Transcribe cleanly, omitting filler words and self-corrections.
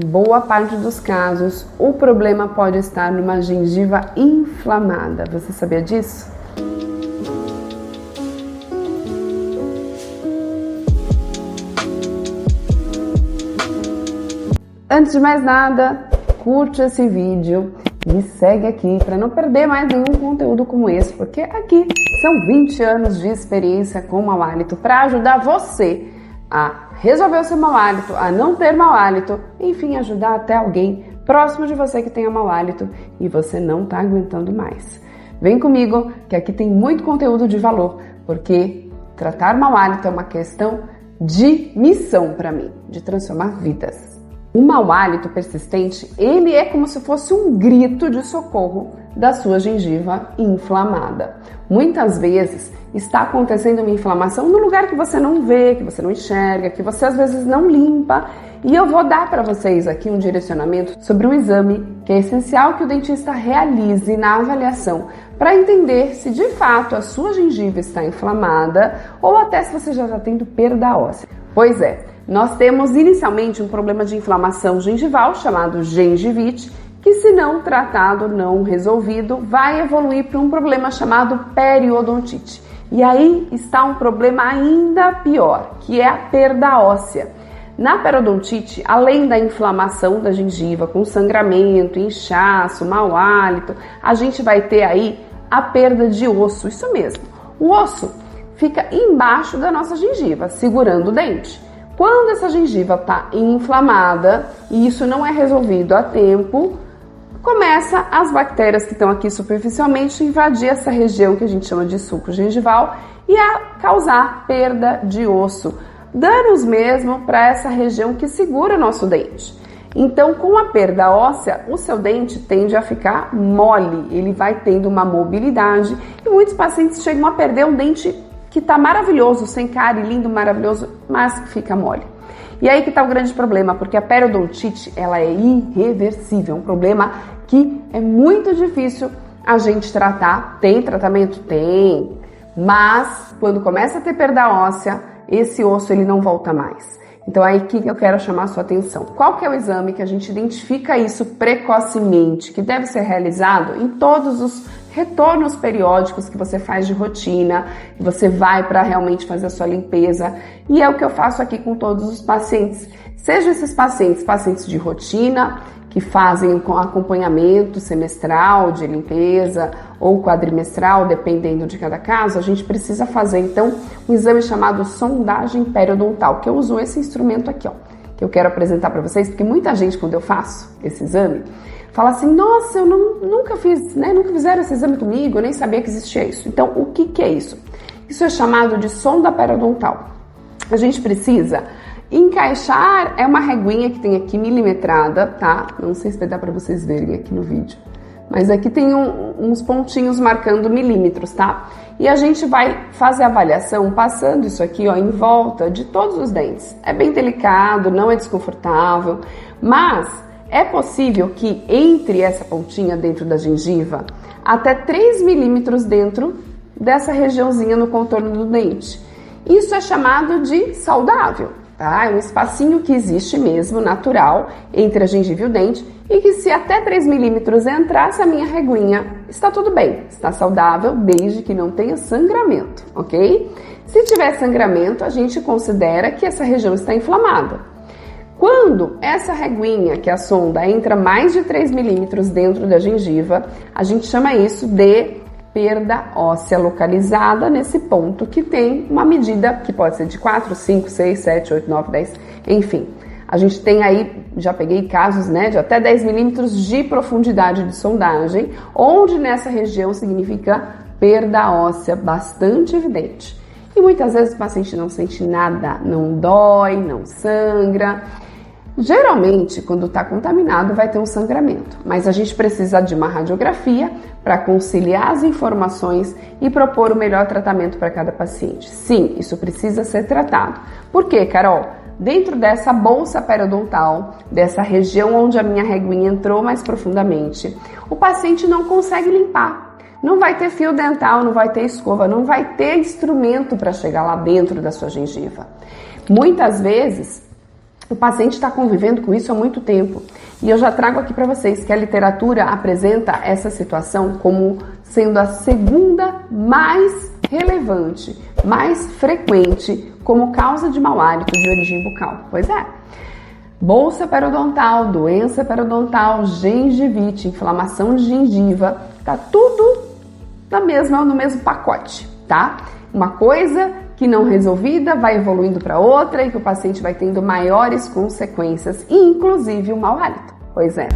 boa parte dos casos, o problema pode estar numa gengiva inflamada. Você sabia disso? Antes de mais nada, curte esse vídeo e segue aqui para não perder mais nenhum conteúdo como esse, porque aqui são 20 anos de experiência com mau hálito para ajudar você a resolver o seu mau hálito, a não ter mau hálito, enfim, ajudar até alguém próximo de você que tenha mau hálito e você não está aguentando mais. Vem comigo que aqui tem muito conteúdo de valor, porque tratar mau hálito é uma questão de missão para mim, de transformar vidas. O mau hálito persistente, ele é como se fosse um grito de socorro da sua gengiva inflamada. Muitas vezes está acontecendo uma inflamação no lugar que você não vê, que você não enxerga, que você às vezes não limpa. E eu vou dar para vocês aqui um direcionamento sobre um exame que é essencial que o dentista realize na avaliação para entender se de fato a sua gengiva está inflamada ou até se você já está tendo perda óssea. Pois é. Nós temos inicialmente um problema de inflamação gengival chamado gengivite, que se não tratado, não resolvido, vai evoluir para um problema chamado periodontite. E aí está um problema ainda pior, que é a perda óssea. Na periodontite, além da inflamação da gengiva com sangramento, inchaço, mau hálito, a gente vai ter aí a perda de osso, isso mesmo. O osso fica embaixo da nossa gengiva, segurando o dente. Quando essa gengiva está inflamada e isso não é resolvido a tempo, começa as bactérias que estão aqui superficialmente a invadir essa região que a gente chama de sulco gengival e a causar perda de osso, danos mesmo para essa região que segura nosso dente. Então, com a perda óssea, o seu dente tende a ficar mole, ele vai tendo uma mobilidade e muitos pacientes chegam a perder um dente que tá maravilhoso, sem cárie, lindo, maravilhoso, mas que fica mole. E aí que tá o grande problema, porque a periodontite, ela é irreversível, é um problema que é muito difícil a gente tratar. Tem tratamento? Tem, mas quando começa a ter perda óssea, esse osso ele não volta mais. Então aí que eu quero chamar a sua atenção. Qual que é o exame que a gente identifica isso precocemente, que deve ser realizado em todos os retornos periódicos que você faz de rotina, que você vai para realmente fazer a sua limpeza, e é o que eu faço aqui com todos os pacientes. Sejam esses pacientes de rotina, que fazem com acompanhamento semestral de limpeza ou quadrimestral, dependendo de cada caso, a gente precisa fazer então um exame chamado sondagem periodontal, que eu uso esse instrumento aqui, ó, que eu quero apresentar para vocês, porque muita gente, quando eu faço esse exame, fala assim, nossa, eu nunca fiz, né? Nunca fizeram esse exame comigo, eu nem sabia que existia isso. Então, o que é isso? Isso é chamado de sonda periodontal. A gente precisa encaixar, é uma reguinha que tem aqui milimetrada, tá? Não sei se vai dar para vocês verem aqui no vídeo, mas aqui tem uns pontinhos marcando milímetros, tá? E a gente vai fazer a avaliação passando isso aqui, ó, em volta de todos os dentes. É bem delicado, não é desconfortável, mas é possível que entre essa pontinha dentro da gengiva até 3 milímetros dentro dessa regiãozinha no contorno do dente. Isso é chamado de saudável, tá? É um espacinho que existe mesmo, natural, entre a gengiva e o dente e que se até 3 milímetros entrasse a minha reguinha, está tudo bem, está saudável desde que não tenha sangramento, ok? Se tiver sangramento, a gente considera que essa região está inflamada. Quando essa reguinha, que é a sonda, entra mais de 3 milímetros dentro da gengiva, a gente chama isso de perda óssea localizada nesse ponto que tem uma medida que pode ser de 4, 5, 6, 7, 8, 9, 10, enfim. A gente tem aí, já peguei casos, né, de até 10 milímetros de profundidade de sondagem, onde nessa região significa perda óssea bastante evidente. E muitas vezes o paciente não sente nada, não dói, não sangra. Geralmente, quando está contaminado, vai ter um sangramento, mas a gente precisa de uma radiografia para conciliar as informações e propor o melhor tratamento para cada paciente. Sim, isso precisa ser tratado. Por quê, Carol? Dentro dessa bolsa periodontal, dessa região onde a minha reguinha entrou mais profundamente, o paciente não consegue limpar. Não vai ter fio dental, não vai ter escova, não vai ter instrumento para chegar lá dentro da sua gengiva. Muitas vezes, O paciente está convivendo com isso há muito tempo e eu já trago aqui para vocês que a literatura apresenta essa situação como sendo a segunda mais relevante, mais frequente como causa de mau hálito de origem bucal. Pois é, bolsa periodontal, doença periodontal, gengivite, inflamação de gengiva, tá tudo no mesmo pacote, tá? Uma coisa que não resolvida vai evoluindo para outra e que o paciente vai tendo maiores consequências, inclusive o mau hálito. Pois é.